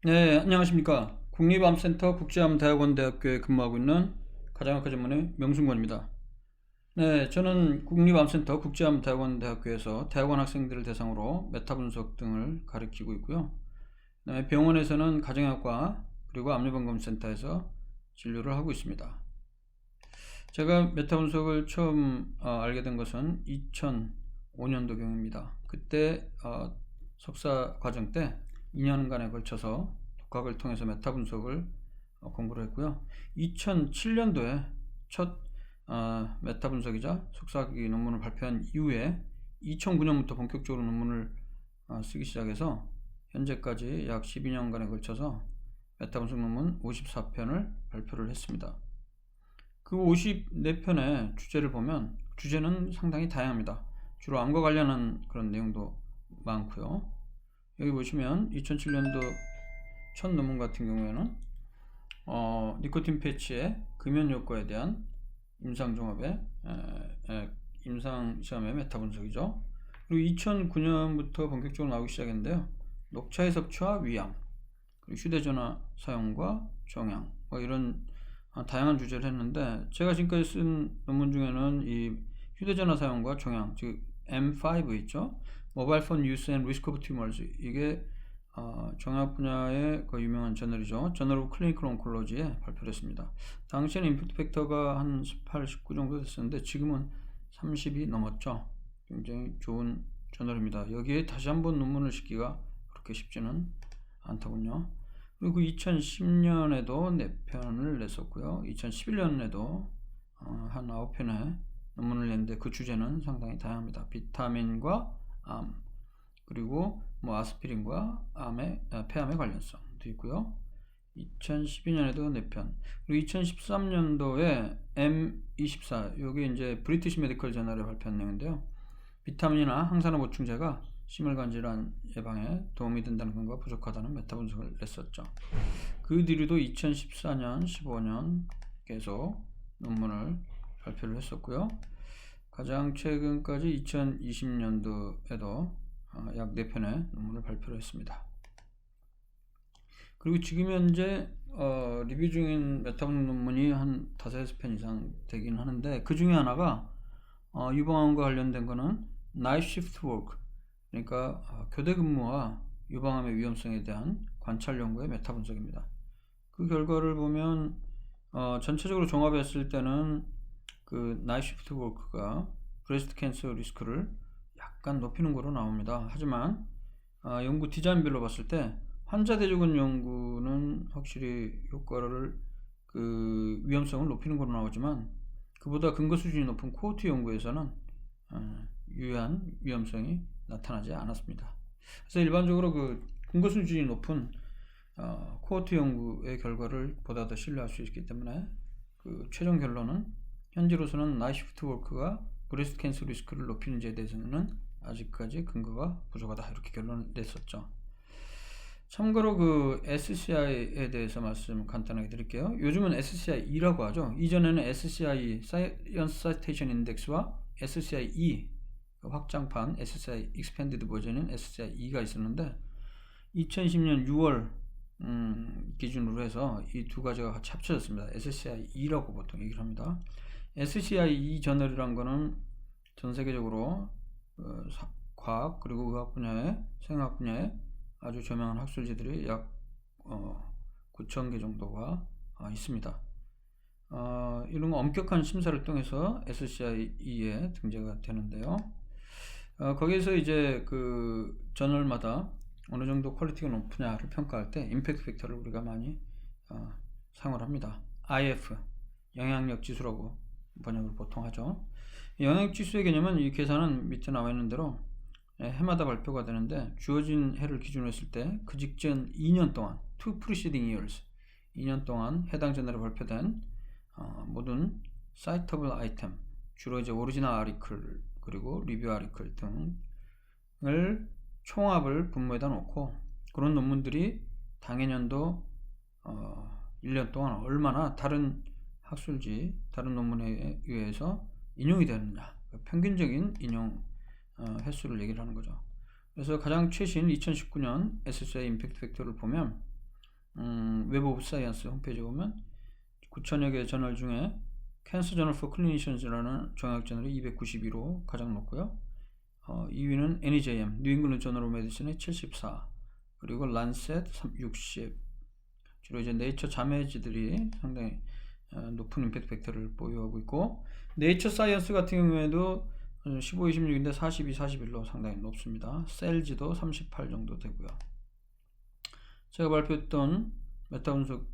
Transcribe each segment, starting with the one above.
네, 안녕하십니까. 국립암센터 국제암대학원대학교에 근무하고 있는 가정의학과 전문의 명순권입니다. 네, 저는 국립암센터 국제암대학원대학교에서 대학원 학생들을 대상으로 메타 분석 등을 가르치고 있고요. 네, 병원에서는 가정의학과 그리고 압류방검센터에서 진료를 하고 있습니다. 제가 메타 분석을 처음 알게 된 것은 2005년도경입니다. 그때 석사 과정 때 2년간에 걸쳐서 독학을 통해서 메타 분석을 공부를 했고요. 2007년도에 첫 메타 분석이자 석사학위 논문을 발표한 이후에 2009년부터 본격적으로 논문을 쓰기 시작해서 현재까지 약 12년간에 걸쳐서 메타 분석 논문 54편을 발표를 했습니다. 그 54편의 주제를 보면 주제는 상당히 다양합니다. 주로 암과 관련한 그런 내용도 많고요. 여기 보시면 2007년도 첫 논문 같은 경우에는 니코틴 패치의 금연 효과에 대한 임상종합의 임상시험의 메타 분석이죠. 그리고 2009년부터 본격적으로 나오기 시작했는데요. 녹차의 섭취와 위암, 그리고 휴대전화 사용과 종양, 이런 다양한 주제를 했는데, 제가 지금까지 쓴 논문 중에는 이 휴대전화 사용과 종양, 즉 M5 있죠, 모바일 폰 유스 앤 리스크 오브 튜머즈, 이게 종양 분야의 그 유명한 저널이죠. 저널 오브 클리니컬 온콜로지에 발표를 했습니다. 당시에는 임팩트 팩터가 한 18, 19 정도 됐었는데 지금은 30이 넘었죠. 굉장히 좋은 저널입니다. 여기에 다시 한번 논문을 싣기가 그렇게 쉽지는 않더군요. 그리고 2010년에도 4편을 냈었고요. 2011년에도 한 9편의 논문을 냈는데 그 주제는 상당히 다양합니다. 비타민과 암, 그리고 아스피린과 폐암의 관련성도 있고요. 2012년에도 4편, 그리고 2013년도에 M24, 여기 이제 브리티시 메디컬 저널에 발표한 내용인데요. 비타민이나 항산화 보충제가 심혈관 질환 예방에 도움이 된다는 것과 부족하다는 메타 분석을 냈었죠. 그 뒤로도 2014년, 15년 계속 논문을 발표를 했었고요. 가장 최근까지 2020년도에도 약 4편의 논문을 발표를 했습니다. 그리고 지금 현재 리뷰 중인 메타 분석 논문이 한 5-6편 이상 되긴 하는데, 그 중에 하나가 유방암과 관련된 거는 나이트 시프트 워크, 그러니까 교대 근무와 유방암의 위험성에 대한 관찰 연구의 메타 분석입니다. 그 결과를 보면 전체적으로 종합했을 때는 그 나이트 시프트 워크가 브레스트 캔서 리스크를 약간 높이는 거로 나옵니다. 하지만 연구 디자인별로 봤을 때 환자 대조군 연구는 확실히 효과를 그 위험성을 높이는 거로 나오지만, 그보다 근거 수준이 높은 코호트 연구에서는 유효한 위험성이 나타나지 않았습니다. 그래서 일반적으로 그 근거 수준이 높은 코호트 연구의 결과를 보다 더 신뢰할 수 있기 때문에 그 최종 결론은 현재로서는 나이트 시프트 워크가 브레스트 캔서 리스크를 높이는지에 대해서는 아직까지 근거가 부족하다, 이렇게 결론을 냈었죠. 참고로 그 SCI에 대해서 말씀 간단하게 드릴게요. 요즘은 SCI-E라고 하죠. 이전에는 SCI Science Citation Index와 SCI-E 확장판 SCI Expanded 버전인 SCI-E가 있었는데, 2020년 6월 기준으로 해서 이 두 가지가 같이 합쳐졌습니다. SCI-E라고 보통 얘기를 합니다. SCI-E 저널이란 거는 전 세계적으로 과학 그리고 의학 분야에, 생학 분야에 아주 저명한 학술지들이 약 9,000개 정도가 있습니다. 이런 엄격한 심사를 통해서 SCI-E에 등재가 되는데요. 거기에서 이제 그 저널마다 어느 정도 퀄리티가 높으냐를 평가할 때 임팩트 팩터를 우리가 많이 사용을 합니다. IF, 영향력 지수라고 번역을 보통 하죠. 영향력 지수의 개념은, 이 계산은 밑에 나와 있는 대로 해마다 발표가 되는데, 주어진 해를 기준으로 했을 때 그 직전 2년 동안, two preceding years, 2년 동안 해당 저널에 발표된 모든 citable item, 주로 이제 오리지널 아리클 그리고 리뷰 아리클 등을 총합을 분모에다 놓고, 그런 논문들이 당해년도 1년 동안 얼마나 다른 학술지, 다른 논문에 의해서 인용이 되느냐, 평균적인 인용 횟수를 얘기를 하는 거죠. 그래서 가장 최신 2019년 SCI 임팩트 팩터를 보면 웹 오브 사이언스 홈페이지에 보면 9천여 개 저널 중에 캔서 저널 포 클리니션즈라는 종합 저널이 292로 가장 높고요. 2위는 NEJM, 뉴 잉글랜드 저널 오브 메디슨의 74, 그리고 란셋 60. 주로 이제 네이처 자매지들이 상당히 높은 임팩트 팩터를 보유하고 있고, 네이처 사이언스 같은 경우에도 15, 26인데 42, 41로 상당히 높습니다. 셀지도 38 정도 되고요. 제가 발표했던 메타 분석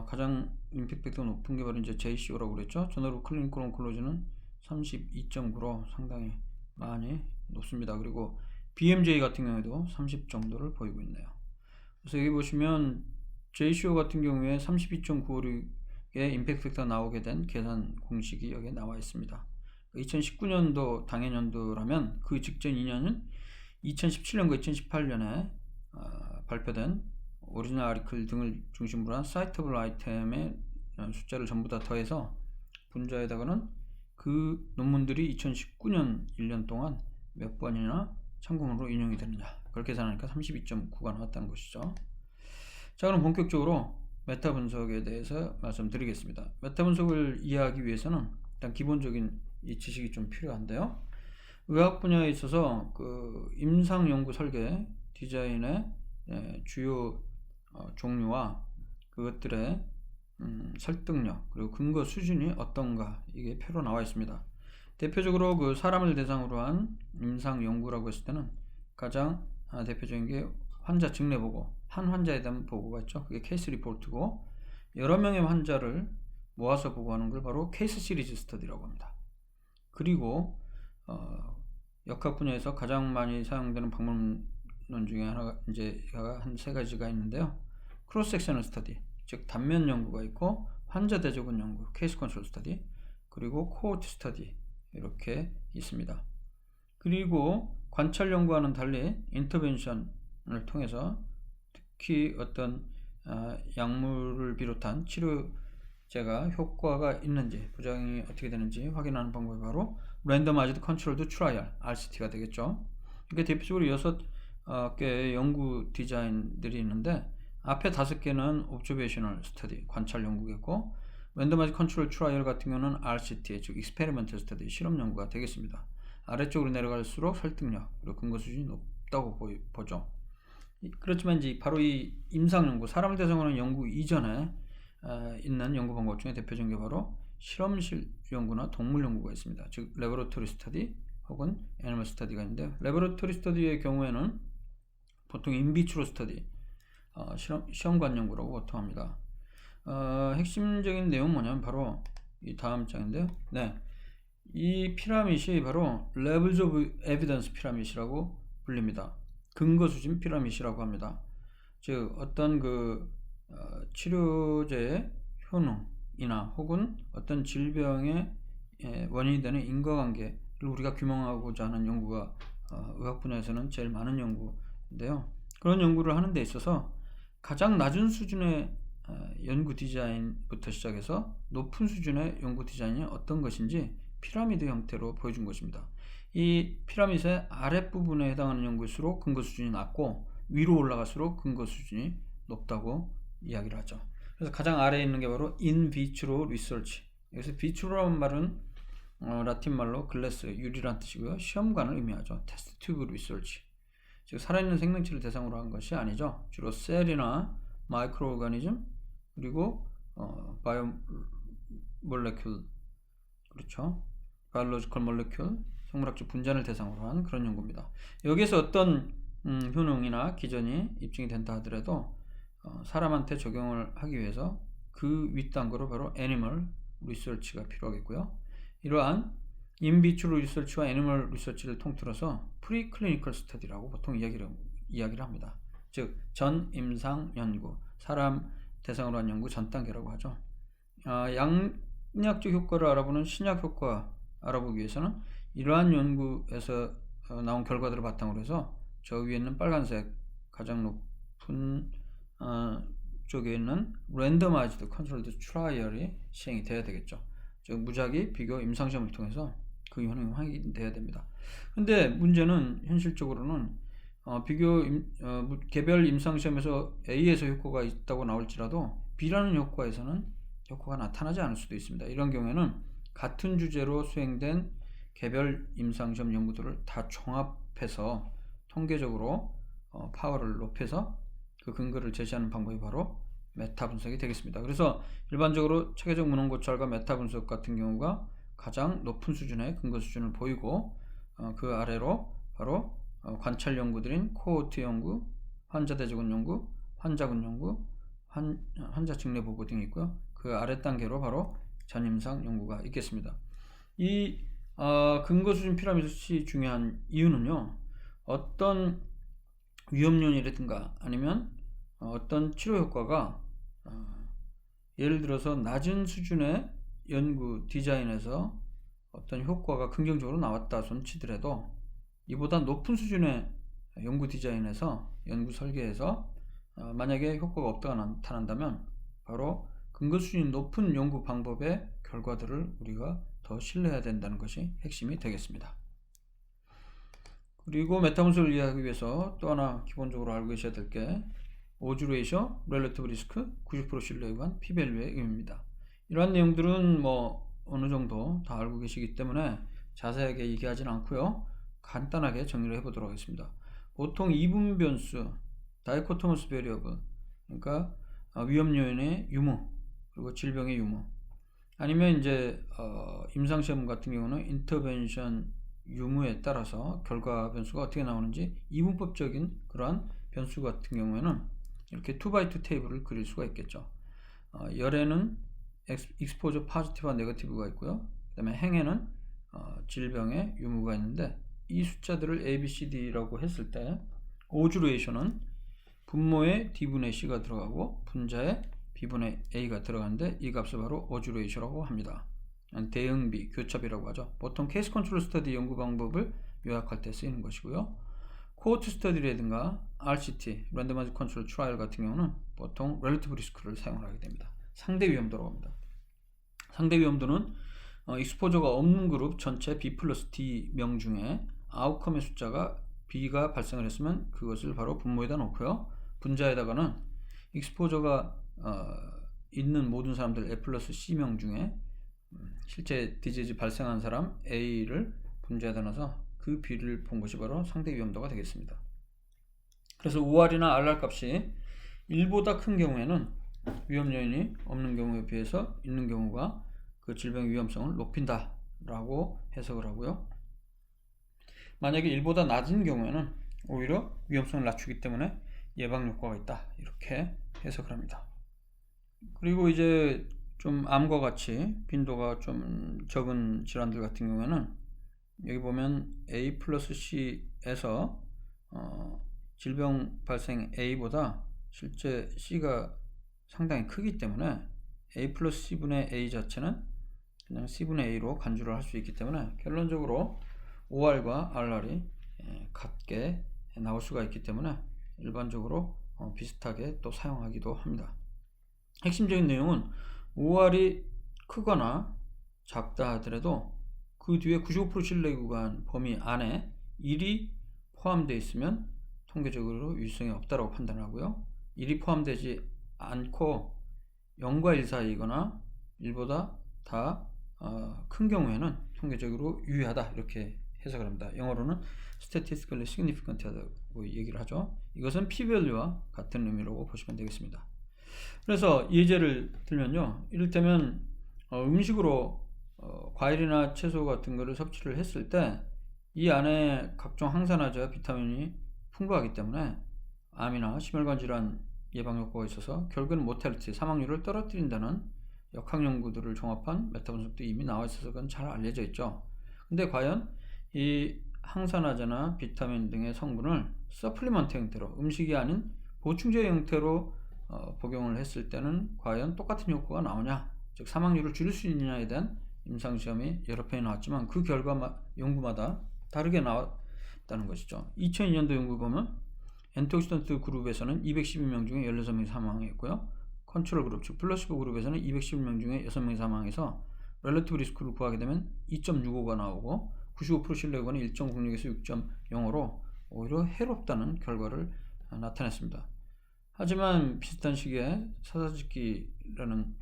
가장 임팩트 팩터가 높은 게 바로 이제 JCO라고 그랬죠. 저널 오브 클리니컬 온콜로지는 32.9로 상당히 많이 높습니다. 그리고 BMJ 같은 경우에도 30 정도를 보이고 있네요. 그래서 여기 보시면 JCO 같은 경우에 32.96의 임팩트 팩터가 나오게 된 계산 공식이 여기에 나와 있습니다. 2019년도 당해년도라면 그 직전 2년은 2017년과 2018년에 발표된 오리지널 아티클 등을 중심으로 한 사이터블 아이템의 숫자를 전부 다 더해서 분자에다가는 그 논문들이 2019년 1년 동안 몇 번이나 참고문으로 인용이 되느냐, 그렇게 계산하니까 32.9가 나왔다는 것이죠. 자, 그럼 본격적으로 메타 분석에 대해서 말씀드리겠습니다. 메타 분석을 이해하기 위해서는 일단 기본적인 이 지식이 좀 필요한데요. 의학 분야에 있어서 그 임상 연구 설계 디자인의 주요 종류와 그것들의 설득력, 그리고 근거 수준이 어떤가, 이게 표로 나와 있습니다. 대표적으로 그 사람을 대상으로 한 임상 연구라고 했을 때는 가장 대표적인 게 환자 증례 보고, 한 환자에 대한 보고가 있죠. 그게 케이스 리포트고, 여러 명의 환자를 모아서 보고하는 걸 바로 케이스 시리즈 스터디라고 합니다. 그리고 역학 분야에서 가장 많이 사용되는 방법론 중에 하나가 이제 한 세 가지가 있는데요. 크로스 섹셔널 스터디, 즉 단면 연구가 있고, 환자 대조군 연구, 케이스 컨트롤 스터디, 그리고 코호트 스터디, 이렇게 있습니다. 그리고 관찰 연구와는 달리 인터벤션을 통해서 특히 어떤 약물을 비롯한 치료제가 효과가 있는지, 부작용이 어떻게 되는지 확인하는 방법이 바로 랜더마이즈드 컨트롤드 트라이얼, RCT가 되겠죠. 이게 대표적으로 6개의 연구 디자인들이 있는데, 앞에 5개는 옵저베이셔널 스터디, 관찰 연구겠고, 랜더마이즈드 컨트롤 트라이얼 같은 경우는 RCT, 즉 익스페리먼털 스터디, 실험 연구가 되겠습니다. 아래쪽으로 내려갈수록 설득력, 그리고 근거 수준이 높다고 보죠. 그렇지만 이제 바로 이 임상 연구, 사람을 대상으로 하는 연구 이전에 있는 연구 방법 중에 대표적인 게 바로 실험실 연구나 동물 연구가 있습니다. 즉 레버러토리 스터디 혹은 애니멀 스터디가 있는데, 레버러토리 스터디의 경우에는 보통 인비트로 스터디, 시험관 연구라고 보통 합니다. 핵심적인 내용은 뭐냐면 바로 이 다음 장인데요. 네, 이 피라밋이 바로 Levels of Evidence 피라밋이라고 불립니다. 근거 수준 피라밋이라고 합니다. 즉 어떤 그 치료제의 효능이나 혹은 어떤 질병의 원인이 되는 인과관계를 우리가 규명하고자 하는 연구가 의학 분야에서는 제일 많은 연구인데요. 그런 연구를 하는 데 있어서 가장 낮은 수준의 연구 디자인부터 시작해서 높은 수준의 연구 디자인이 어떤 것인지 피라미드 형태로 보여준 것입니다. 이 피라밋의 아랫부분에 해당하는 연구일수록 근거 수준이 낮고, 위로 올라갈수록 근거 수준이 높다고 이야기를 하죠. 그래서 가장 아래에 있는 게 바로 인비트로 리서치. 여기서 비트로라는 말은 라틴 말로 글래스, 유리란 뜻이고요. 시험관을 의미하죠. 테스트 튜브 리서치. 즉 살아있는 생명체를 대상으로 한 것이 아니죠. 주로 셀이나 마이크로 오가니즘, 그리고 바이오 몰레큘, 그렇죠. 바이올로지컬 몰레큘, 생물학적 분자를 대상으로 한 그런 연구입니다. 여기에서 어떤 효능이나 기전이 입증이 된다 하더라도 사람한테 적용을 하기 위해서 그 윗단계로 바로 애니멀 리서치가 필요하겠고요. 이러한 인비트로 리서치와 애니멀 리서치를 통틀어서 프리클리니컬 스터디라고 보통 이야기를 합니다. 즉 전 임상 연구, 사람 대상으로 한 연구 전 단계라고 하죠. 약약적 효과를 알아보는 신약 효과 알아보기 위해서는 이러한 연구에서 나온 결과들을 바탕으로 해서 저 위에 있는 빨간색 가장 높은 쪽에 있는 랜더마이즈드 컨트롤드 트라이얼이 시행이 돼야 되겠죠. 즉 무작위 비교 임상시험을 통해서 그 효능이 확인돼야 됩니다. 근데 문제는 현실적으로는 개별 임상시험에서 A에서 효과가 있다고 나올지라도 B라는 효과에서는 효과가 나타나지 않을 수도 있습니다. 이런 경우에는 같은 주제로 수행된 개별 임상시험 연구들을 다 종합해서 통계적으로 파워를 높여서 그 근거를 제시하는 방법이 바로 메타 분석이 되겠습니다. 그래서 일반적으로 체계적 문헌 고찰과 메타 분석 같은 경우가 가장 높은 수준의 근거 수준을 보이고, 그 아래로 바로 관찰 연구들인 코호트 연구, 환자 대조군 연구, 환자군 연구, 환자 증례 보고 등이 있고요. 그 아래 단계로 바로 전임상 연구가 있겠습니다. 이 근거 수준 피라미드시 중요한 이유는요, 어떤 위험 요인이라든가 아니면 어떤 치료 효과가 예를 들어서 낮은 수준의 연구 디자인에서 어떤 효과가 긍정적으로 나왔다 손치더라도 이보다 높은 수준의 연구 디자인에서 연구 설계에서 만약에 효과가 없다가 나타난다면 바로 근거 수준이 높은 연구 방법의 결과들을 우리가 더 신뢰해야 된다는 것이 핵심이 되겠습니다. 그리고 메타 분석을 이해하기 위해서 또 하나 기본적으로 알고 계셔야 될 게 오즈 레이셔, 렐러티브 리스크, 90% 신뢰 구간, p-value의 의미입니다. 이러한 내용들은 어느 정도 다 알고 계시기 때문에 자세하게 얘기하진 않고요. 간단하게 정리를 해보도록 하겠습니다. 보통 이분 변수, 다이코토머스 베리어블, 그러니까 위험 요인의 유무, 그리고 질병의 유무, 아니면 이제 임상시험 같은 경우는 인터벤션 유무에 따라서 결과 변수가 어떻게 나오는지 이분법적인 그러한 변수 같은 경우에는 이렇게 2x2 테이블을 그릴 수가 있겠죠. 열에는 익스포저 포지티브와 네거티브가 있고요. 그 다음에 행에는 질병의 유무가 있는데, 이 숫자들을 A, B, C, D라고 했을 때 오즈 레이셔는 분모에 D분의 C가 들어가고 분자에 B분의 A가 들어가는데, 이 값을 바로 오즈 레이셔라고 합니다. 대응비, 교차비라고 하죠. 보통 케이스 컨트롤 스터디 연구 방법을 요약할 때 쓰이는 것이고요. 코호트 스터디라든가 RCT, 랜덤마이즈 컨트롤 트라이얼 같은 경우는 보통 렐러티브 리스크를 사용을 하게 됩니다. 상대 위험도라고 합니다. 상대 위험도는 익스포저가 없는 그룹 전체 B 플러스 D 명 중에 아웃컴의 숫자가 B가 발생을 했으면 그것을 바로 분모에다 놓고요. 분자에다가는 익스포저가 있는 모든 사람들 A 플러스 C 명 중에 실제 디지즈 발생한 사람 A를 분자에다 넣어서 그 B를 본 것이 바로 상대 위험도가 되겠습니다. 그래서 OR이나 RR 값이 1보다 큰 경우에는 위험 요인이 없는 경우에 비해서 있는 경우가 그 질병의 위험성을 높인다 라고 해석을 하고요. 만약에 1보다 낮은 경우에는 오히려 위험성을 낮추기 때문에 예방 효과가 있다, 이렇게 해석을 합니다. 그리고 이제 좀 암과 같이 빈도가 좀 적은 질환들 같은 경우에는 여기 보면 A 플러스 C에서 질병 발생 A보다 실제 C가 상당히 크기 때문에 A 플러스 C분의 A 자체는 그냥 C분의 A로 간주를 할 수 있기 때문에 결론적으로 OR과 RR이 같게 나올 수가 있기 때문에 일반적으로 비슷하게 또 사용하기도 합니다. 핵심적인 내용은 OR이 크거나 작다 하더라도 그 뒤에 95% 신뢰 구간 범위 안에 1이 포함되어 있으면 통계적으로 유의성이 없다고 판단하고요. 1이 포함되지 않고 0과 1 사이거나 1보다 다 큰 경우에는 통계적으로 유의하다, 이렇게 해석을 합니다. 영어로는 statistically significant 하다고 얘기를 하죠. 이것은 p-value와 같은 의미라고 보시면 되겠습니다. 그래서 예제를 들면요, 이를테면 음식으로 과일이나 채소 같은 거를 섭취를 했을 때 이 안에 각종 항산화제와 비타민이 풍부하기 때문에 암이나 심혈관 질환 예방 효과가 있어서 결국은 모탈리티, 사망률을 떨어뜨린다는 역학 연구들을 종합한 메타 분석도 이미 나와 있어서 그건 잘 알려져 있죠. 근데 과연 이 항산화제나 비타민 등의 성분을 서플리먼트 형태로, 음식이 아닌 보충제 형태로 복용을 했을 때는 과연 똑같은 효과가 나오냐, 즉 사망률을 줄일 수 있느냐에 대한 임상시험이 여러 편이 나왔지만 그 결과 연구마다 다르게 나왔다는 것이죠. 2002년도 연구 보면 엔티옥시던트 그룹에서는 212명 중에 16명이 사망했고요. 컨트롤 그룹, 즉 플러시보 그룹에서는 211명 중에 6명이 사망해서 렐러티브 리스크를 구하게 되면 2.65가 나오고 95% 신뢰 구간은 1.06에서 6.0으로 오히려 해롭다는 결과를 나타냈습니다. 하지만 비슷한 시기에 사사즈키라는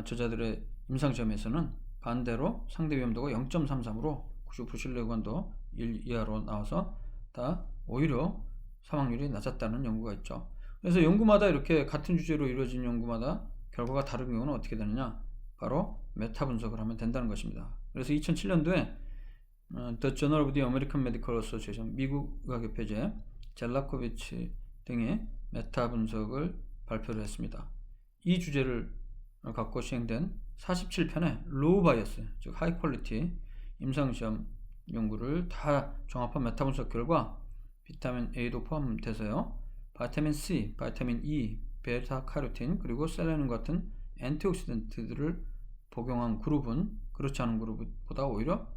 저자들의 임상시험에서는 반대로 상대 위험도가 0.33으로 99% 신뢰 구간도 1 이하로 나와서 다 오히려 사망률이 낮았다는 연구가 있죠. 그래서 연구마다 이렇게 같은 주제로 이루어진 연구마다 결과가 다른 경우는 어떻게 되느냐? 바로 메타 분석을 하면 된다는 것입니다. 그래서 2007년도에 The Journal of the American Medical Association 미국 의학협회제 젤라코비치 등이 메타 분석을 발표를 했습니다. 이 주제를 갖고 시행된 47편의 로우 바이어스, 즉 하이 퀄리티 임상시험 연구를 다 종합한 메타 분석 결과 비타민 A도 포함돼서요, 바이타민 C, 바이타민 E, 베타 카로틴 그리고 셀레늄 같은 엔티옥시던트들을 복용한 그룹은 그렇지 않은 그룹보다 오히려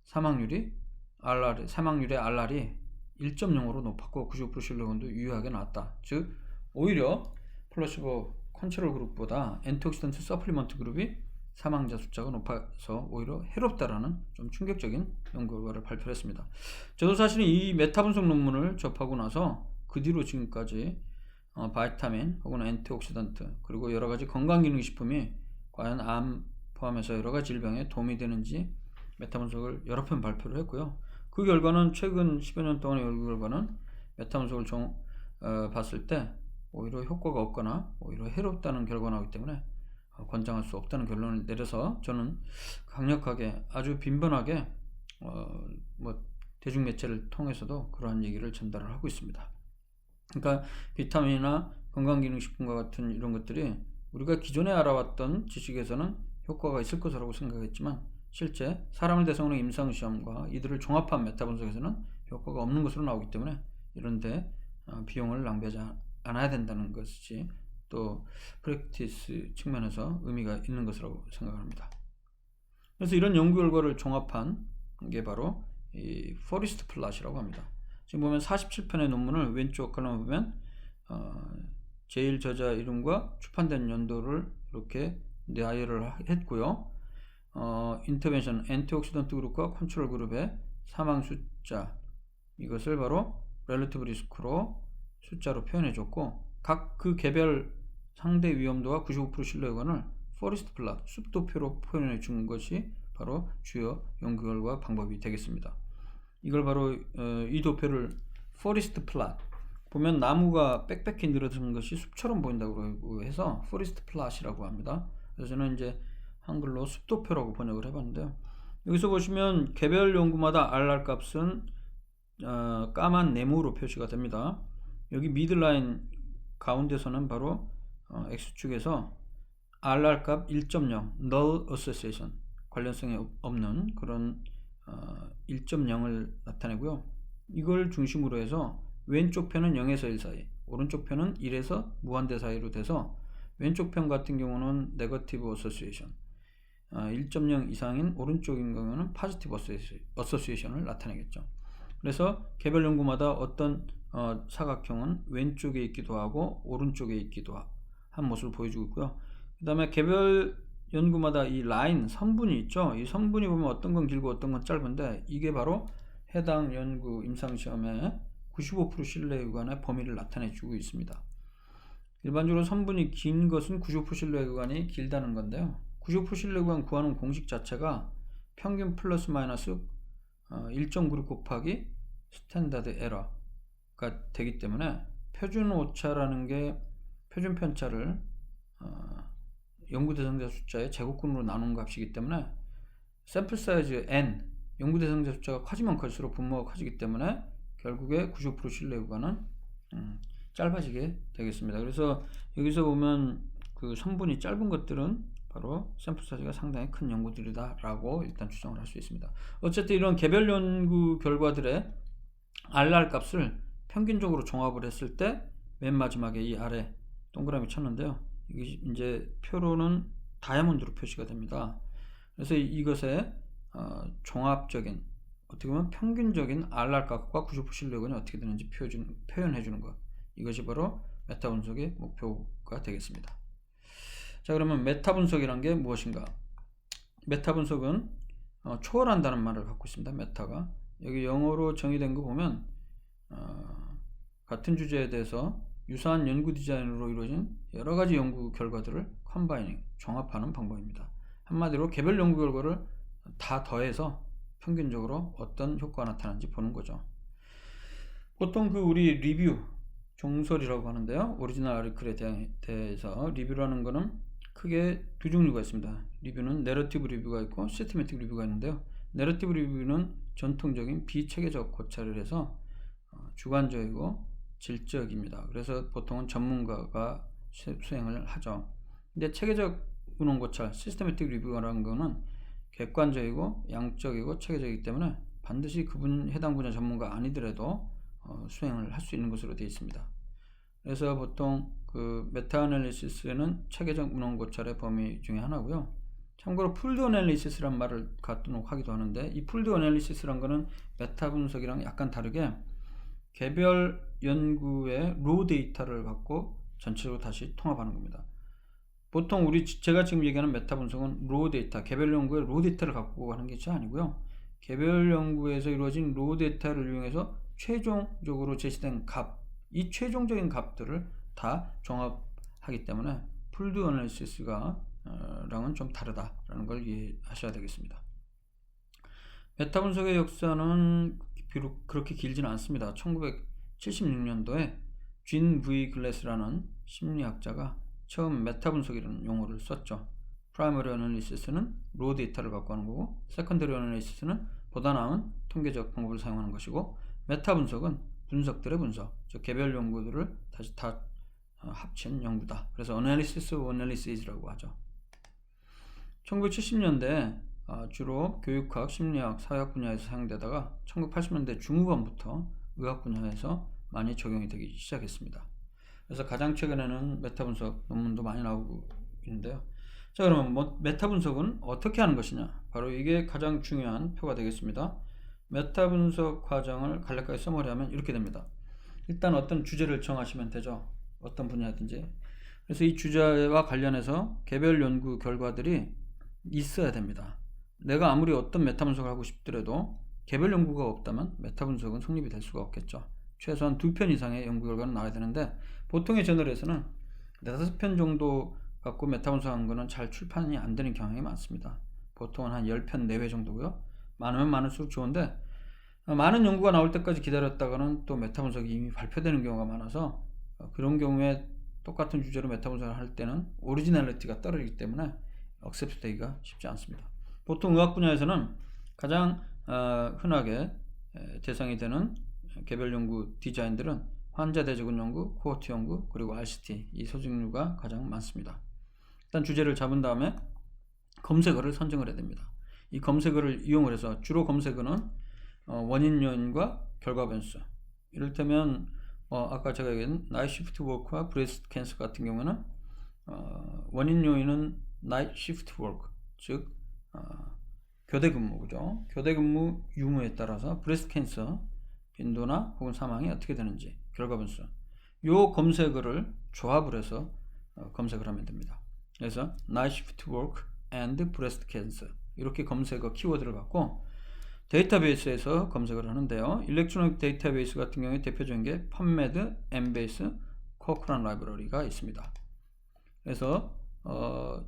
사망률의 RR이 1.0으로 높았고 95% 신뢰도도 유효하게 나왔다. 즉 오히려 플라시보 컨트롤 그룹보다 엔티옥시던트 서플리먼트 그룹이 사망자 숫자가 높아서 오히려 해롭다라는 좀 충격적인 연구 결과를 발표했습니다. 저도 사실은 이 메타 분석 논문을 접하고 나서 그 뒤로 지금까지 바이타민 혹은 엔티옥시던트 그리고 여러 가지 건강기능식품이 과연 암 포함해서 여러 가지 질병에 도움이 되는지 메타 분석을 여러 편 발표를 했고요. 그 결과는 최근 10여 년 동안의 연구 결과는 메타 분석을 봤을 때 오히려 효과가 없거나 오히려 해롭다는 결과가 나오기 때문에 권장할 수 없다는 결론을 내려서 저는 강력하게 아주 빈번하게 대중매체를 통해서도 그러한 얘기를 전달을 하고 있습니다. 그러니까 비타민이나 건강기능식품과 같은 이런 것들이 우리가 기존에 알아왔던 지식에서는 효과가 있을 것이라고 생각했지만 실제 사람을 대상으로 임상시험과 이들을 종합한 메타 분석에서는 효과가 없는 것으로 나오기 때문에 이런데 비용을 낭비하지 않아야 된다는 것이 또 프랙티스 측면에서 의미가 있는 것이라고 생각합니다. 그래서 이런 연구 결과를 종합한 게 바로 이 포리스트 플롯이라고 합니다. 지금 보면 47편의 논문을 왼쪽 컬럼에 보면 제일 저자 이름과 출판된 연도를 이렇게 나열을 했고요. 인터벤션, 엔티옥시던트 그룹과 컨트롤 그룹의 사망 숫자, 이것을 바로 렐러티브 리스크로 숫자로 표현해 줬고, 각 그 개별 상대 위험도와 95% 신뢰 구간을 포리스트 플롯, 숲도표로 표현해 준 것이 바로 주요 연구 결과 방법이 되겠습니다. 이걸 바로 이 도표를 포리스트 플롯, 보면 나무가 빽빽히 늘어진 것이 숲처럼 보인다고 해서 포리스트 플롯이라고 합니다. 그래서 저는 이제 한글로 숲도표라고 번역을 해봤는데요. 여기서 보시면 개별 연구마다 RR 값은 까만 네모로 표시가 됩니다. 여기 미들라인 가운데서는 바로 X축에서 RR 값 1.0 Null Association, 관련성이 없는 그런 1.0을 나타내고요. 이걸 중심으로 해서 왼쪽 편은 0에서 1 사이, 오른쪽 편은 1에서 무한대 사이로 돼서 왼쪽 편 같은 경우는 네거티브 어소시에이션, 1.0 이상인 오른쪽인 경우는 파지티브 어소시에이션을 나타내겠죠. 그래서 개별 연구마다 어떤 사각형은 왼쪽에 있기도 하고 오른쪽에 있기도 한 모습을 보여주고 있고요. 그 다음에 개별 연구마다 이 라인, 선분이 있죠. 이 선분이 보면 어떤 건 길고 어떤 건 짧은데 이게 바로 해당 연구 임상시험의 95% 신뢰 구간의 범위를 나타내 주고 있습니다. 일반적으로 선분이 긴 것은 95% 신뢰 구간이 길다는 건데요. 95% 신뢰 구간 구하는 공식 자체가 평균 플러스 마이너스 1.96 곱하기 스탠다드 에러가 되기 때문에 표준 오차라는 게 표준 편차를 연구 대상자 숫자의 제곱근으로 나눈 값이기 때문에 샘플 사이즈 n, 연구 대상자 숫자가 커지면 커질수록 분모가 커지기 때문에 결국에 95% 신뢰 구간은 짧아지게 되겠습니다. 그래서 여기서 보면 그 선분이 짧은 것들은 바로 샘플 사이즈가 상당히 큰 연구들이다 라고 일단 추정을 할 수 있습니다. 어쨌든 이런 개별 연구 결과들의 RR 값을 평균적으로 종합을 했을 때 맨 마지막에 이 아래 동그라미 쳤는데요. 이게 이제 표로는 다이아몬드로 표시가 됩니다. 그래서 이것의 종합적인, 어떻게 보면 평균적인 RR 값과 90% 신뢰군이 어떻게 되는지 표현해 주는 것, 이것이 바로 메타 분석의 목표가 되겠습니다. 자, 그러면 메타 분석이란 게 무엇인가? 메타 분석은 초월한다는 말을 갖고 있습니다. 메타가 여기 영어로 정의된 거 보면 같은 주제에 대해서 유사한 연구 디자인으로 이루어진 여러 가지 연구 결과들을 컴바이닝, 종합하는 방법입니다. 한마디로 개별 연구 결과를 다 더해서 평균적으로 어떤 효과가 나타나는지 보는 거죠. 보통 우리 리뷰, 종설이라고 하는데요. 오리지널 아티클에 대해서 리뷰라는 거는 크게 두 종류가 있습니다. 리뷰는 내러티브 리뷰가 있고 시스테매틱 리뷰가 있는데요. 내러티브 리뷰는 전통적인 비체계적 고찰을 해서 주관적이고 질적입니다. 그래서 보통은 전문가가 수행을 하죠. 근데 체계적 운원 고찰, 시스테매틱 리뷰라는 거는 객관적이고 양적이고 체계적이기 때문에 반드시 해당 분야 전문가 아니더라도 수행을 할 수 있는 것으로 되어 있습니다. 그래서 보통 메타 애널리시스는 체계적 운원 고찰의 범위 중에 하나고요. 참고로 풀드 애널리시스란 말을 갖도록 하기도 하는데, 이 풀드 애널리시스란 거는 메타 분석이랑 약간 다르게 개별 연구의 로 데이터를 갖고 전체적으로 다시 통합하는 겁니다. 보통 제가 지금 얘기하는 메타 분석은 로 데이터, 개별 연구의 로 데이터를 갖고 하는 게 아니고요. 개별 연구에서 이루어진 로 데이터를 이용해서 최종적으로 제시된 값, 이 최종적인 값들을 다 종합하기 때문에 풀드 애널리시스가 랑은 좀 다르다라는 걸 이해하셔야 되겠습니다. 메타 분석의 역사는 비록 그렇게 길지는 않습니다. 1976년도에 쥔 V 글래스라는 심리학자가 처음 메타 분석이라는 용어를 썼죠. 프라이머리 애널리시스는 로 데이터를 갖고 하는 거고, 세컨더리 애널리시스는 보다 나은 통계적 방법을 사용하는 것이고, 메타 분석은 분석들의 분석, 즉 개별 연구들을 다시 다 합친 연구다. 그래서 Analysis of Analysis라고 하죠. 1970년대 주로 교육학, 심리학, 사회학 분야에서 사용되다가 1980년대 중후반부터 의학 분야에서 많이 적용이 되기 시작했습니다. 그래서 가장 최근에는 메타 분석 논문도 많이 나오고 있는데요. 자, 그러면 메타 분석은 어떻게 하는 것이냐? 바로 이게 가장 중요한 표가 되겠습니다. 메타 분석 과정을 간략하게 써머리하면 이렇게 됩니다. 일단 어떤 주제를 정하시면 되죠. 어떤 분야든지. 그래서 이 주제와 관련해서 개별 연구 결과들이 있어야 됩니다. 내가 아무리 어떤 메타 분석을 하고 싶더라도 개별 연구가 없다면 메타 분석은 성립이 될 수가 없겠죠. 최소한 2편 이상의 연구 결과는 나와야 되는데, 보통의 저널에서는 5편 정도 갖고 메타 분석한 거는 잘 출판이 안 되는 경향이 많습니다. 보통은 한 10편 내외 정도고요. 많으면 많을수록 좋은데, 많은 연구가 나올 때까지 기다렸다가는 또 메타 분석이 이미 발표되는 경우가 많아서, 그런 경우에 똑같은 주제로 메타 분석을 할 때는 오리지널리티가 떨어지기 때문에 억셉트 되기가 쉽지 않습니다. 보통 의학 분야에서는 가장 흔하게 대상이 되는 개별 연구 디자인들은 환자 대조군 연구, 코호트 연구, 그리고 RCT, 이 소직류가 가장 많습니다. 일단 주제를 잡은 다음에 검색어를 선정을 해야 됩니다. 이 검색어를 이용을 해서 주로 검색어는 원인 요인과 결과 변수, 이를테면 아까 제가 얘기한 나이트 시프트 워크와 브레스트 캔서 같은 경우는 원인 요인은 나이트 시프트 워크, 즉 교대 근무죠. 교대 근무 유무에 따라서 브레스트 캔서 빈도나 혹은 사망이 어떻게 되는지, 결과 변수, 요 검색어를 조합을 해서 검색을 하면 됩니다. 그래서 night shift work and breast cancer, 이렇게 검색어 키워드를 갖고 데이터베이스에서 검색을 하는데요. 일렉트로닉 데이터베이스 같은 경우에 대표적인 게 PubMed, Embase, Cochrane 라이브러리가 있습니다. 그래서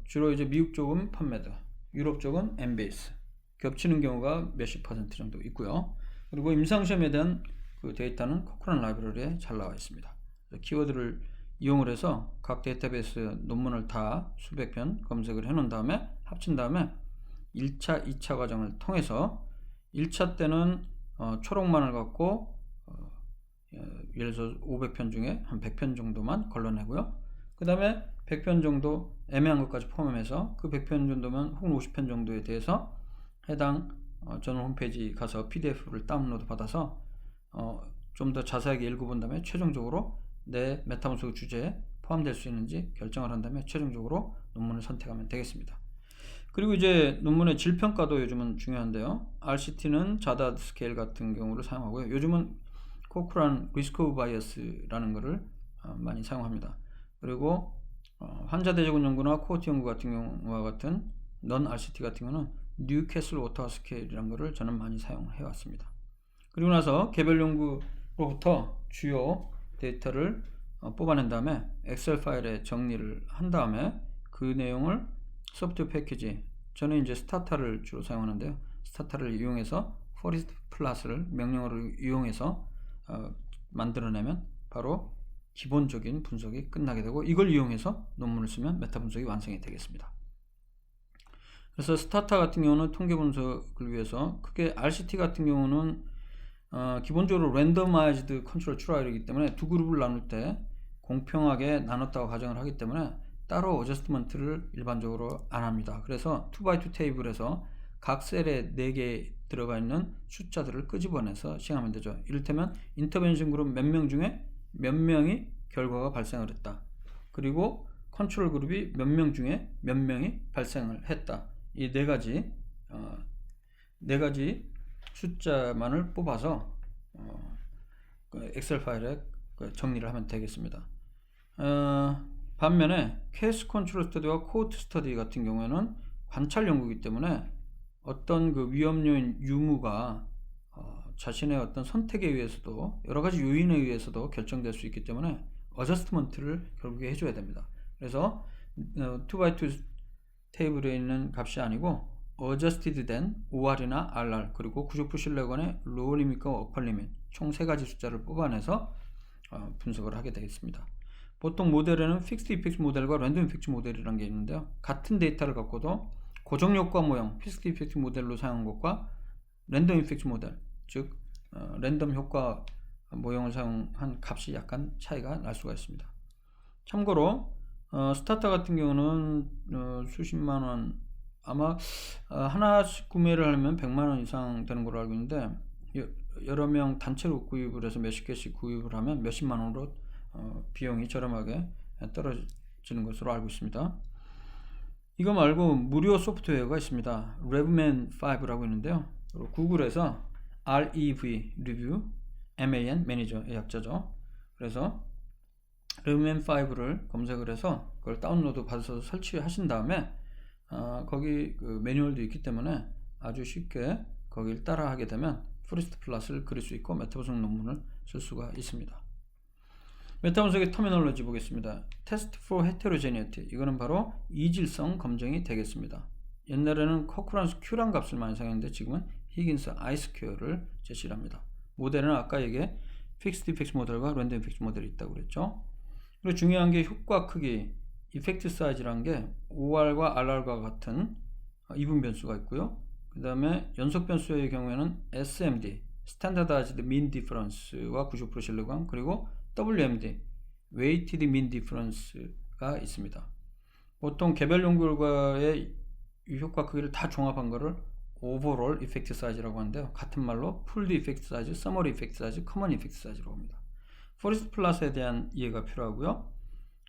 주로 이제 미국 쪽은 PubMed, 유럽 쪽은 Embase, 겹치는 경우가 몇십 % 정도 있고요. 그리고 임상시험에 대한 그 데이터는 코크란 라이브러리에 잘 나와 있습니다. 키워드를 이용을 해서 각 데이터베이스 논문을 다 수백 편 검색을 해 놓은 다음에 합친 다음에 1차, 2차 과정을 통해서 1차 때는 초록만을 갖고 예를 들어서 500편 중에 한 100편 정도만 걸러내고요. 그 다음에 100편 정도 애매한 것까지 포함해서 그 100편 정도면 혹은 50편 정도에 대해서 해당 저널 홈페이지 가서 PDF를 다운로드 받아서 좀 더 자세하게 읽어본 다음에 최종적으로 내 메타 분석 주제에 포함될 수 있는지 결정을 한 다음에 최종적으로 논문을 선택하면 되겠습니다. 그리고 이제 논문의 질평가도 요즘은 중요한데요. RCT는 자다드 스케일 같은 경우를 사용하고요. 요즘은 코크란 리스크 오브 바이어스라는 것을 많이 사용합니다. 그리고 환자 대조군 연구나 코호트 연구 같은 경우와 같은 넌 RCT 같은 경우는 뉴캐슬 오타와 스케일이라는 것을 저는 많이 사용해 왔습니다. 그리고 나서 개별 연구 로부터 주요 데이터를 뽑아낸 다음에 엑셀 파일에 정리를 한 다음에 그 내용을 소프트웨어 패키지, 저는 이제 스타타를 주로 사용하는데요. 스타타를 이용해서 포레스트 플러스를 명령어를 이용해서 만들어내면 바로 기본적인 분석이 끝나게 되고, 이걸 이용해서 논문을 쓰면 메타 분석이 완성이 되겠습니다. 그래서 스타타 같은 경우는 통계 분석을 위해서, 크게 RCT 같은 경우는 기본적으로 랜더마이즈드 컨트롤 트라이얼이기 때문에 두 그룹을 나눌 때 공평하게 나눴다고 가정을 하기 때문에 따로 어저스트먼트를 일반적으로 안 합니다. 그래서 2x2 테이블에서 각 셀에 4개 들어가 있는 숫자들을 끄집어내서 시행하면 되죠. 이를테면 인터벤션 그룹 몇 명 중에 몇 명이 결과가 발생을 했다. 그리고 컨트롤 그룹이 몇 명 중에 몇 명이 발생을 했다. 이 네 가지 숫자만을 뽑아서 엑셀 파일에 정리를 하면 되겠습니다. 반면에 케이스 컨트롤 스터디와 코호트 스터디 같은 경우에는 관찰 연구이기 때문에 어떤 그 위험 요인 유무가 자신의 어떤 선택에 의해서도 여러 가지 요인에 의해서도 결정될 수 있기 때문에 어저스트먼트를 결국에 해줘야 됩니다. 그래서 2x2 테이블에 있는 값이 아니고 어저스티드 된 OR이나 RR 그리고 구조프 신뢰관의 로우 리밋과 어퍼 리밋 총 3가지 숫자를 뽑아내서 분석을 하게 되겠습니다. 보통 모델에는 픽스드 이펙트 모델과 랜덤 이펙트 모델이라는 게 있는데요. 같은 데이터를 갖고도 고정 효과 모형 픽스드 이펙트 모델로 사용한 것과 랜덤 이펙트 모델, 즉 랜덤 효과 모형을 사용한 값이 약간 차이가 날 수가 있습니다. 참고로 스타타 같은 경우는 수십만원, 아마 하나씩 구매를 하려면 100만원 이상 되는 걸로 알고 있는데, 여러 명 단체로 구입을 해서 몇십 개씩 구입을 하면 몇십만원으로 비용이 저렴하게 떨어지는 것으로 알고 있습니다. 이거 말고 무료 소프트웨어가 있습니다. RevMan5라고 있는데요. 구글에서 REV, Review, MAN, 매니저의 약자죠. 그래서 RevMan5를 검색을 해서 그걸 다운로드 받아서 설치하신 다음에 거기 그 매뉴얼도 있기 때문에 아주 쉽게 거기를 따라하게 되면 포레스트 플러스를 그릴 수 있고 메타 분석 논문을 쓸 수가 있습니다. 메타 분석의 터미널로지 보겠습니다. 테스트 포 헤테로제니티, 이거는 바로 이질성 검증이 되겠습니다. 옛날에는 커크런스 Q란 값을 많이 사용했는데 지금은 히긴스 I2를 제시를 합니다. 모델은 아까 얘기해 픽스드 이펙트 모델과 랜덤 이펙트 모델이 있다고 그랬죠. 그리고 중요한 게 효과 크기, 이펙트 사이즈라는 게 OR과 RR과 같은 이분 변수가 있고요. 그 다음에 연속 변수의 경우에는 SMD, Standardized Mean Difference와 90% 신뢰감, 그리고 WMD, Weighted Mean Difference가 있습니다. 보통 개별 연구 결과의 효과 크기를 다 종합한 거를 Overall Effect Size라고 하는데요. 같은 말로 Pooled Effect Size, Summary Effect Size, Common Effect Size라고 합니다. 포레스트 플러스에 대한 이해가 필요하고요.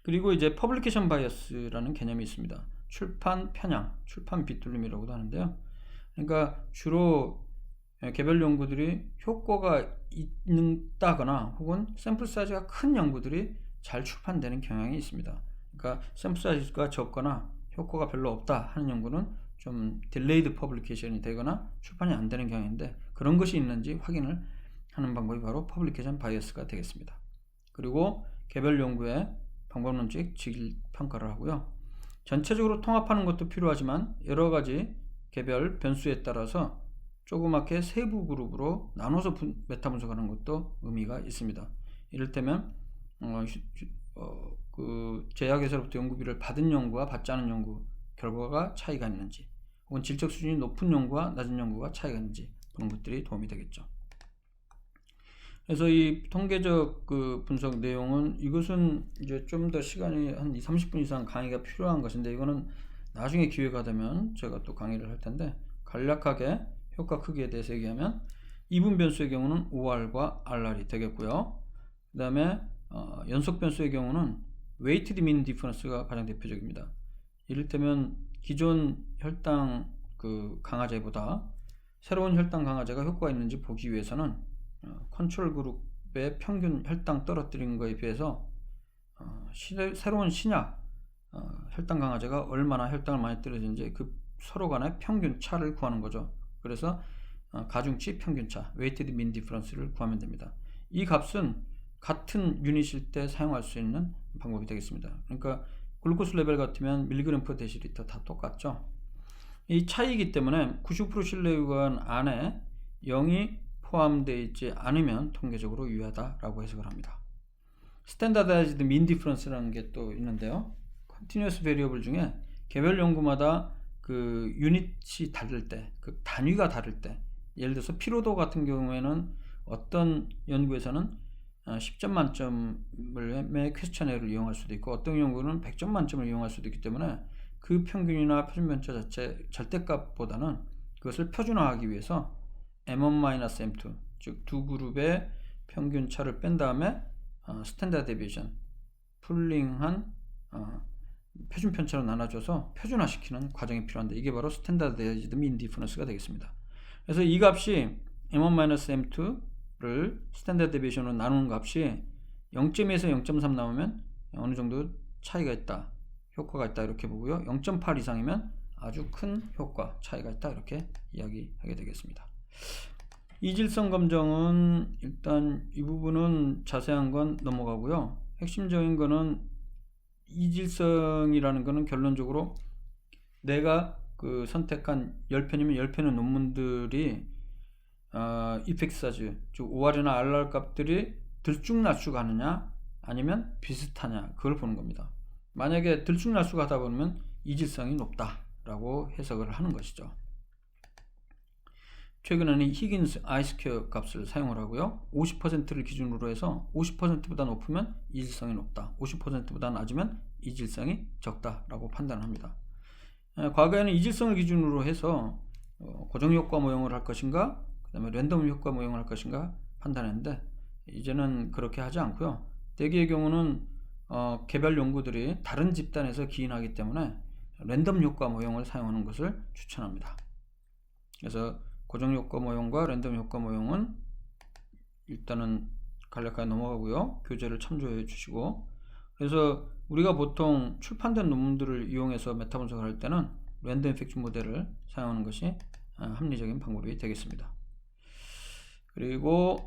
그리고 이제 퍼블리케이션 바이어스라는 개념이 있습니다. 출판 편향, 출판 빗돌림이라고도 하는데요. 그러니까 주로 개별 연구들이 효과가 있다거나 혹은 샘플 사이즈가 큰 연구들이 잘 출판되는 경향이 있습니다. 그러니까 샘플 사이즈가 적거나 효과가 별로 없다 하는 연구는 좀 딜레이드 퍼블리케이션이 되거나 출판이 안 되는 경향인데, 그런 것이 있는지 확인을 하는 방법이 바로 퍼블리케이션 바이어스가 되겠습니다. 그리고 개별 연구의 방법론적 질 평가를 하고요. 전체적으로 통합하는 것도 필요하지만 여러 가지 개별 변수에 따라서 조그맣게 세부 그룹으로 나눠서 메타 분석하는 것도 의미가 있습니다. 이를테면 그 제약회사로부터 연구비를 받은 연구와 받지 않은 연구 결과가 차이가 있는지, 혹은 질적 수준이 높은 연구와 낮은 연구가 차이가 있는지, 그런 것들이 도움이 되겠죠. 그래서 이 통계적 그 분석 내용은, 이것은 이제 좀 더 시간이 한 30분 이상 강의가 필요한 것인데, 이거는 나중에 기회가 되면 제가 또 강의를 할 텐데, 간략하게 효과 크기에 대해서 얘기하면 이분 변수의 경우는 OR과 RR이 되겠고요. 그 다음에 연속 변수의 경우는 Weighted Mean Difference가 가장 대표적입니다. 이를테면 기존 혈당 그 강화제보다 새로운 혈당 강화제가 효과가 있는지 보기 위해서는 컨트롤 그룹의 평균 혈당 떨어뜨린 거에 비해서 새로운 신약 혈당 강화제가 얼마나 혈당을 많이 떨어지는지 그 서로 간의 평균 차를 구하는 거죠. 그래서 가중치 평균차, Weighted Mean Difference를 구하면 됩니다. 이 값은 같은 유닛일 때 사용할 수 있는 방법이 되겠습니다. 그러니까 글루코스 레벨 같으면 밀리그램 퍼 데시리터 다 똑같죠. 이 차이이기 때문에 99% 신뢰 구간 안에 0이 포함되어 있지 않으면 통계적으로 유효하다라고 해석을 합니다. 스탠다드라이즈드 민 디퍼런스라는 게 또 있는데요. 컨티뉴어스 베리어블 중에 개별 연구마다 그 유닛이 다를 때, 그 단위가 다를 때, 예를 들어서 피로도 같은 경우에는 어떤 연구에서는 10점 만점의 퀘스천에어를 이용할 수도 있고 어떤 연구는 100점 만점을 이용할 수도 있기 때문에 그 평균이나 표준 편차 자체 절대값보다는 그것을 표준화하기 위해서 M1-M2 즉 두 그룹의 평균 차를 뺀 다음에 스탠다드 데비에이션 풀링한 표준 편차로 나눠줘서 표준화시키는 과정이 필요한데 이게 바로 스탠다드라이즈드 민 디퍼런스가 되겠습니다. 그래서 이 값이 M1-M2를 스탠다드 데비에이션으로 나누는 값이 0.2에서 0.3 나오면 어느 정도 차이가 있다, 효과가 있다 이렇게 보고요. 0.8 이상이면 아주 큰 효과, 차이가 있다 이렇게 이야기하게 되겠습니다. 이질성 검정은 일단 이 부분은 자세한 건 넘어가고요. 핵심적인 거는 이질성이라는 거는 결론적으로 내가 그 선택한 10편이면 10편의 논문들이 이펙트 사이즈 즉 OR이나 RR 값들이 들쭉날쭉하느냐 아니면 비슷하냐 그걸 보는 겁니다. 만약에 들쭉날쭉하다 보면 이질성이 높다라고 해석을 하는 것이죠. 최근에는 히긴스 아이스퀘어 값을 사용을 하고요. 50%를 기준으로 해서 50%보다 높으면 이질성이 높다, 50%보다 낮으면 이질성이 적다라고 판단을 합니다. 과거에는 이질성을 기준으로 해서 고정효과 모형을 할 것인가 그 다음에 랜덤 효과 모형을 할 것인가 판단했는데 이제는 그렇게 하지 않고요. 대개의 경우는 개별 연구들이 다른 집단에서 기인하기 때문에 랜덤 효과 모형을 사용하는 것을 추천합니다. 그래서 고정효과 모형과 랜덤 효과 모형은 일단은 간략하게 넘어가고요. 교재를 참조해 주시고, 그래서 우리가 보통 출판된 논문들을 이용해서 메타 분석을 할 때는 랜덤 이펙트 모델을 사용하는 것이 합리적인 방법이 되겠습니다. 그리고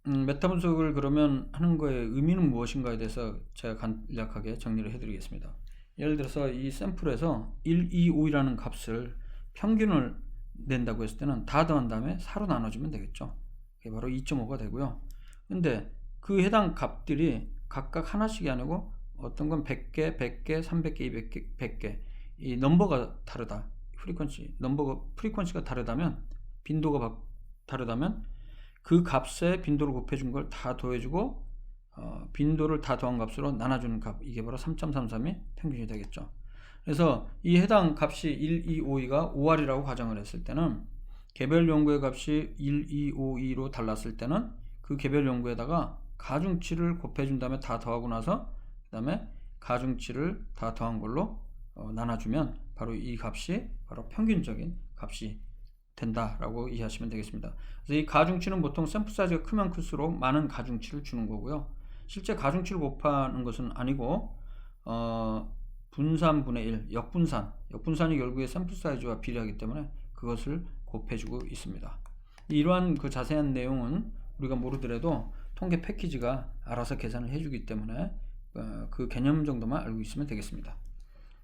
메타 분석을 그러면 하는 거의 의미는 무엇인가에 대해서 제가 간략하게 정리를 해드리겠습니다. 예를 들어서 이 샘플에서 1, 2, 5이라는 값을 평균을 낸다고 했을 때는 다 더한 다음에 4로 나눠주면 되겠죠. 그게 바로 2.5가 되고요. 근데 그 해당 값들이 각각 하나씩이 아니고 어떤 건 100개, 100개, 300개, 200개, 100개 이 넘버가 다르다. 프리퀀시가 다르다면 빈도가 다르다면 그 값에 빈도를 곱해준 걸 다 더해주고 빈도를 다 더한 값으로 나눠주는 값, 이게 바로 3.33이 평균이 되겠죠. 그래서 이 해당 값이 1, 2, 5, 2가 5R이라고 가정을 했을 때는 개별 연구의 값이 1, 2, 5, 2로 달랐을 때는 그 개별 연구에다가 가중치를 곱해준 다음에 다 더하고 나서 그 다음에 가중치를 다 더한 걸로 나눠주면 바로 이 값이 바로 평균적인 값이 된다라고 이해하시면 되겠습니다. 그래서 이 가중치는 보통 샘플 사이즈가 크면 클수록 많은 가중치를 주는 거고요. 실제 가중치를 곱하는 것은 아니고 분산분의 1, 역분산이 결국에 샘플 사이즈와 비례하기 때문에 그것을 곱해주고 있습니다. 이러한 그 자세한 내용은 우리가 모르더라도 통계 패키지가 알아서 계산을 해주기 때문에 그 개념 정도만 알고 있으면 되겠습니다.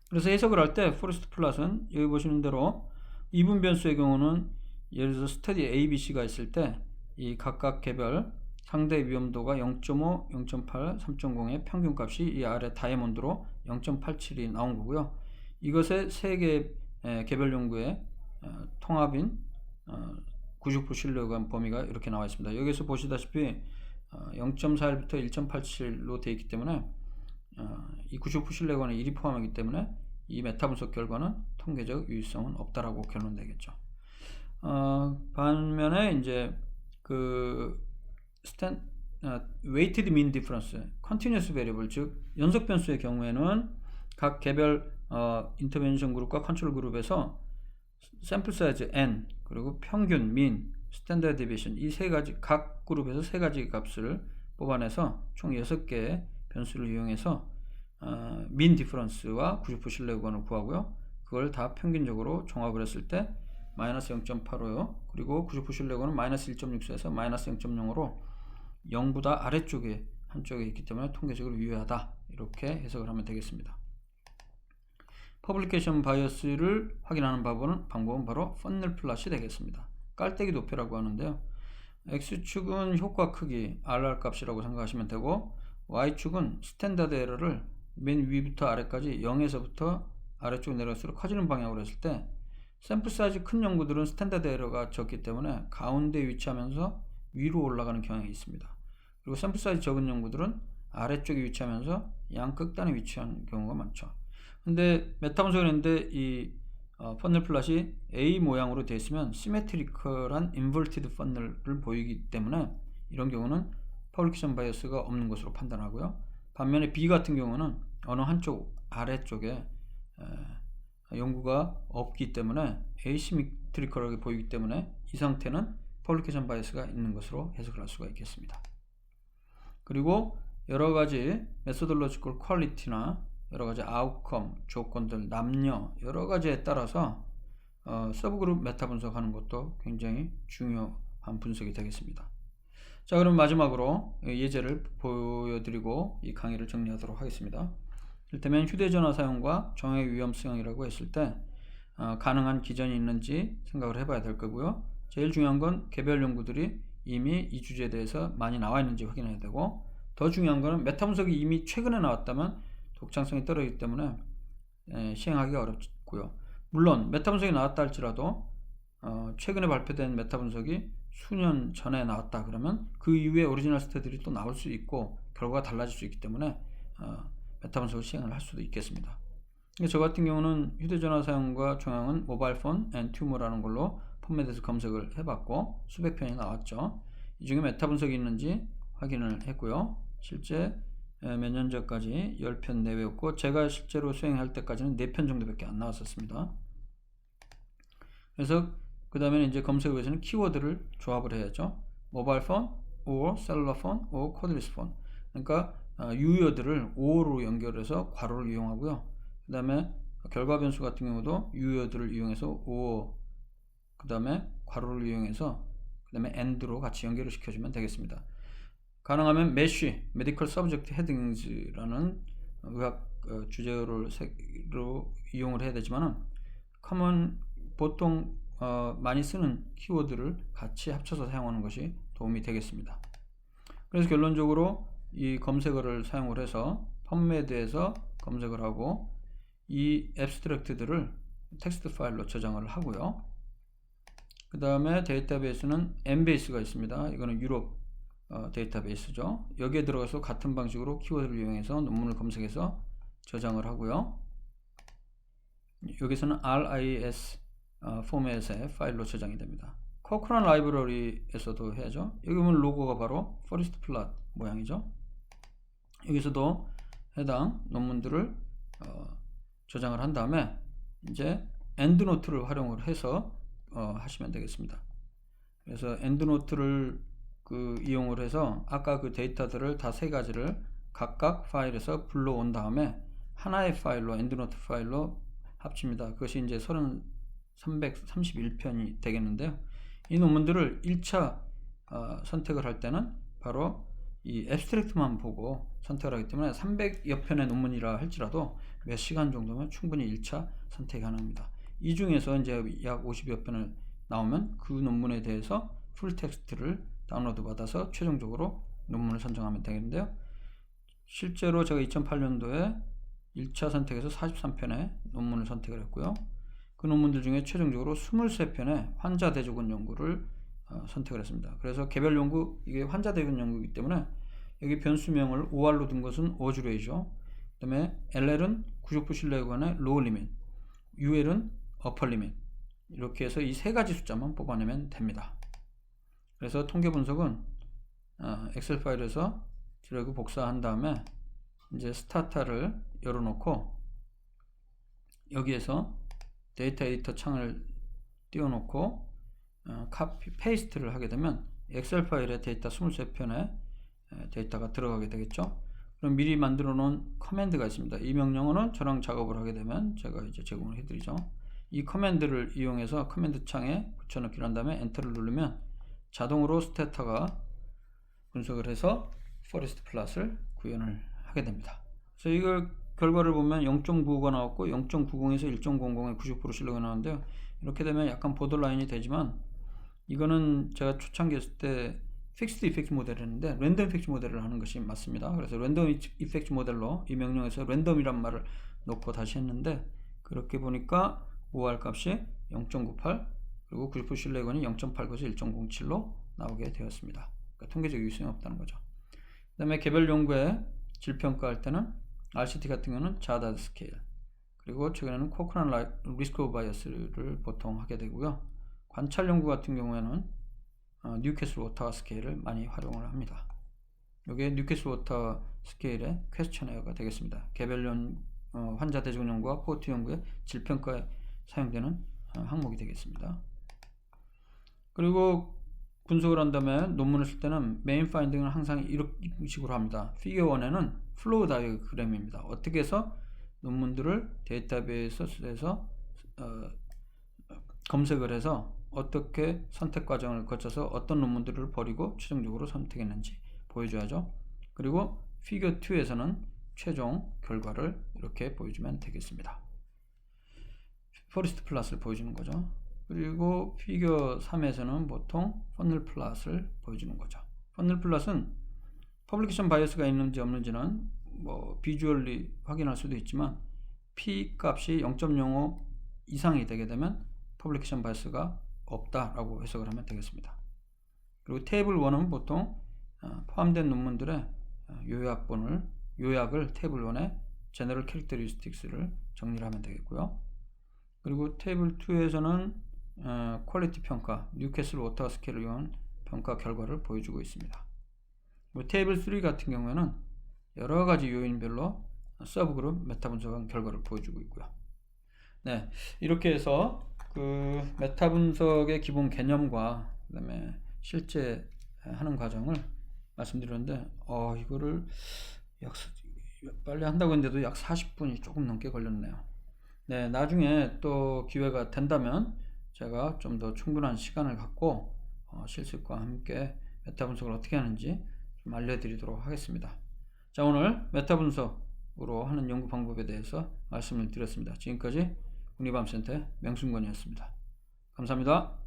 그래서 해석을 할 때 포레스트 플롯은 여기 보시는 대로 이분 변수의 경우는 예를 들어서 스터디 A, B, C가 있을 때 이 각각 개별 상대 위험도가 0.5, 0.8, 3.0의 평균값이 이 아래 다이아몬드로 0.87이 나온 거고요. 이것의 세 개의 개별 연구의 통합인 90% 신뢰감 범위가 이렇게 나와 있습니다. 여기서 보시다시피 0.41부터 1.87로 되어 있기 때문에 이 90% 신뢰감에 1이 포함하기 때문에 이 메타 분석 결과는 통계적 유의성은 없다라고 결론되겠죠. 반면에 이제 그 weighted mean difference, continuous variable 즉 연속 변수의 경우에는 각 개별 인터벤션 그룹과 컨트롤 그룹에서 샘플 사이즈 n 그리고 평균, mean, 스탠다드 데비에이션 이 세 가지 각 그룹에서 세 가지 값을 뽑아내서 총 6개의 변수를 이용해서 mean difference와 90% 신뢰 구간을 구하고요. 그걸 다 평균적으로 종합을 했을 때 마이너스 0.85요. 그리고 90% 신뢰 구간은 마이너스 1.64에서 마이너스 0.0으로 0보다 아래쪽에 한쪽에 있기 때문에 통계적으로 유효하다. 이렇게 해석을 하면 되겠습니다. 퍼블리케이션 바이어스를 확인하는 방법은 바로 펀넬 플롯이 되겠습니다. 깔때기 도표라고 하는데요. X축은 효과 크기 RR 값이라고 생각하시면 되고, Y축은 스탠다드 에러를 맨 위부터 아래까지 0에서부터 아래쪽 내려갈수록 커지는 방향으로 했을 때, 샘플 사이즈 큰 연구들은 스탠다드 에러가 적기 때문에 가운데 위치하면서 위로 올라가는 경향이 있습니다. 그리고 샘플 사이즈 적은 연구들은 아래쪽에 위치하면서 양 극단에 위치한 경우가 많죠. 근데 메타 분석을 했는데 이 펀넬 플롯이 A 모양으로 되어 있으면 시메트리컬한 인버티드 펀넬을 보이기 때문에 이런 경우는 퍼블리케이션 바이어스가 없는 것으로 판단하고요. 반면에 B 같은 경우는 어느 한쪽 아래쪽에 연구가 없기 때문에 에이시메트리컬하게 보이기 때문에 이 상태는 퍼블리케이션 바이어스가 있는 것으로 해석을 할 수가 있겠습니다. 그리고 여러가지 메소돌로지컬 퀄리티나 여러가지 아웃컴, 조건들, 남녀 여러가지에 따라서 서브그룹 메타 분석하는 것도 굉장히 중요한 분석이 되겠습니다. 자, 그럼 마지막으로 예제를 보여드리고 이 강의를 정리하도록 하겠습니다. 이를테면 휴대전화 사용과 정액 위험성이라고 했을 때 가능한 기전이 있는지 생각을 해봐야 될 거고요. 제일 중요한 건 개별 연구들이 이미 이 주제에 대해서 많이 나와 있는지 확인해야 되고, 더 중요한 거는 메타 분석이 이미 최근에 나왔다면 독창성이 떨어지기 때문에 시행하기가 어렵고요. 물론 메타 분석이 나왔다 할지라도 최근에 발표된 메타 분석이 수년 전에 나왔다 그러면 그 이후에 오리지널 스터디들이 또 나올 수 있고 결과가 달라질 수 있기 때문에 메타 분석을 시행을 할 수도 있겠습니다. 저 같은 경우는 휴대전화 사용과 종양은 모바일폰 앤 튜머라는 걸로 펀메드에서 검색을 해봤고 수백 편이 나왔죠. 이 중에 메타 분석이 있는지 확인을 했고요. 실제 몇 년 전까지 10편 내외였고 제가 실제로 수행할 때까지는 4편 정도밖에 안 나왔었습니다. 그래서 그 다음에 이제 검색을 위해서는 키워드를 조합을 해야죠. 모바일폰, or 셀룰러폰, or 코드리스폰. 그러니까 유효들을 or로 연결해서 괄호를 이용하고요. 그 다음에 결과 변수 같은 경우도 유효들을 이용해서 or, 그 다음에 괄호를 이용해서 그 다음에 and로 같이 연결을 시켜주면 되겠습니다. 가능하면 mesh, medical subject headings라는 의학 주제어로 이용을 해야 되지만은 보통 많이 쓰는 키워드를 같이 합쳐서 사용하는 것이 도움이 되겠습니다. 그래서 결론적으로 이 검색어를 사용을 해서 펀메드에서 검색을 하고 이 앱스트랙트들을 텍스트 파일로 저장을 하고요. 그 다음에 데이터베이스는 엠베이스가 있습니다. 이거는 유럽 데이터베이스죠. 여기에 들어가서 같은 방식으로 키워드를 이용해서 논문을 검색해서 저장을 하고요. 여기서는 RIS 포맷의 파일로 저장이 됩니다. 코크란 라이브러리에서도 해야죠. 여기 보면 로고가 바로 포리스트 플롯 모양이죠. 여기서도 해당 논문들을 저장을 한 다음에 이제 엔드노트를 활용을 해서 하시면 되겠습니다. 그래서 엔드노트를 이용을 해서 아까 그 데이터들을 다 세 가지를 각각 파일에서 불러온 다음에 하나의 파일로 엔드노트 파일로 합칩니다. 그것이 이제 331편이 되겠는데요. 이 논문들을 1차 선택을 할 때는 바로 이 앱스트랙트만 보고 선택을 하기 때문에 300여 편의 논문이라 할지라도 몇 시간 정도면 충분히 1차 선택이 가능합니다. 이 중에서 이제 약 50여 편을 나오면 그 논문에 대해서 풀 텍스트를 다운로드 받아서 최종적으로 논문을 선정하면 되겠는데요. 실제로 제가 2008년도에 1차 선택에서 43편의 논문을 선택을 했고요. 그 논문들 중에 최종적으로 23편의 환자 대조군 연구를 선택을 했습니다. 그래서 개별 연구, 이게 환자 대조군 연구이기 때문에 여기 변수명을 OR로 둔 것은 어주레이죠. 그 다음에 LL은 구족부 신뢰구간의 로우 리밋, UL은 어퍼 리밋. 이렇게 해서 이 세 가지 숫자만 뽑아내면 됩니다. 그래서 통계 분석은 엑셀 파일에서 드래그 복사한 다음에 이제 스타타를 열어놓고 여기에서 데이터 에디터 창을 띄워놓고 카피 페이스트를 하게 되면 엑셀 파일에 데이터 23편의 데이터가 들어가게 되겠죠. 그럼 미리 만들어 놓은 커맨드가 있습니다. 이 명령어는 저랑 작업을 하게 되면 제가 이제 제공을 해드리죠. 이 커맨드를 이용해서 커맨드 창에 붙여넣기를 한 다음에 엔터를 누르면 자동으로 스태타가 분석을 해서 포레스트 플롯을 구현을 하게 됩니다. 그래서 이걸 결과를 보면 0.95가 나왔고 0.90에서 1.00에 90% 신뢰가 나오는데요. 이렇게 되면 약간 보더라인이 되지만 이거는 제가 초창기 했을 때 픽스드 이펙트 모델을 했는데 랜덤 이펙트 모델을 하는 것이 맞습니다. 그래서 랜덤 이펙트 모델로 이 명령에서 랜덤이란 말을 넣고 다시 했는데 그렇게 보니까 OR 값이 0.98 그리고 90% 신뢰권이 0.89에서 1.07로 나오게 되었습니다. 그러니까 통계적 유효성이 없다는 거죠. 그 다음에 개별 연구에 질 평가할 때는 RCT 같은 경우는 자다드 스케일 그리고 최근에는 코크란 리스크 오브 바이어스를 보통 하게 되고요. 관찰 연구 같은 경우에는 뉴캐슬 워터 스케일을 많이 활용을 합니다. 이게 뉴캐슬 워터 스케일의 퀘스천에어가 되겠습니다. 개별 환자 대증 연구와 코호트 연구의 질평가에 사용되는 항목이 되겠습니다. 그리고 분석을 한 다음에 논문을 쓸 때는 메인 파인딩을 항상 이런 식으로 합니다. 피겨 1에는 플로우 다이어그램입니다. 어떻게 해서 논문들을 데이터베이스에서 검색을 해서 어떻게 선택 과정을 거쳐서 어떤 논문들을 버리고 최종적으로 선택했는지 보여줘야죠. 그리고 피겨 2에서는 최종 결과를 이렇게 보여주면 되겠습니다. 포레스트 플롯을 보여주는 거죠. 그리고 피겨 3에서는 보통 퍼널 플롯을 보여주는 거죠. 퍼널 플롯은 퍼블리케이션 바이어스가 있는지 없는지는 뭐 비주얼리 확인할 수도 있지만 P 값이 0.05 이상이 되게 되면 퍼블리케이션 바이어스가 없다라고 해석을 하면 되겠습니다. 그리고 테이블 1은 보통 포함된 논문들의 요약을 테이블 1에 제너럴 캐릭터리스틱스를 정리를 하면 되겠고요. 그리고 테이블 2에서는 퀄리티 평가, 뉴캐슬 워터 스케일을 이용한 평가 결과를 보여주고 있습니다. 테이블 3 같은 경우에는 여러 가지 요인별로 서브그룹 메타 분석한 결과를 보여주고 있고요. 네, 이렇게 해서 그 메타 분석의 기본 개념과 그다음에 실제 하는 과정을 말씀드렸는데 이거를 빨리 한다고 했는데도 약 40분이 조금 넘게 걸렸네요. 네, 나중에 또 기회가 된다면 제가 좀 더 충분한 시간을 갖고 실습과 함께 메타 분석을 어떻게 하는지 좀 알려드리도록 하겠습니다. 자, 오늘 메타 분석으로 하는 연구 방법에 대해서 말씀을 드렸습니다. 지금까지 국립암센터의 명순권이었습니다. 감사합니다.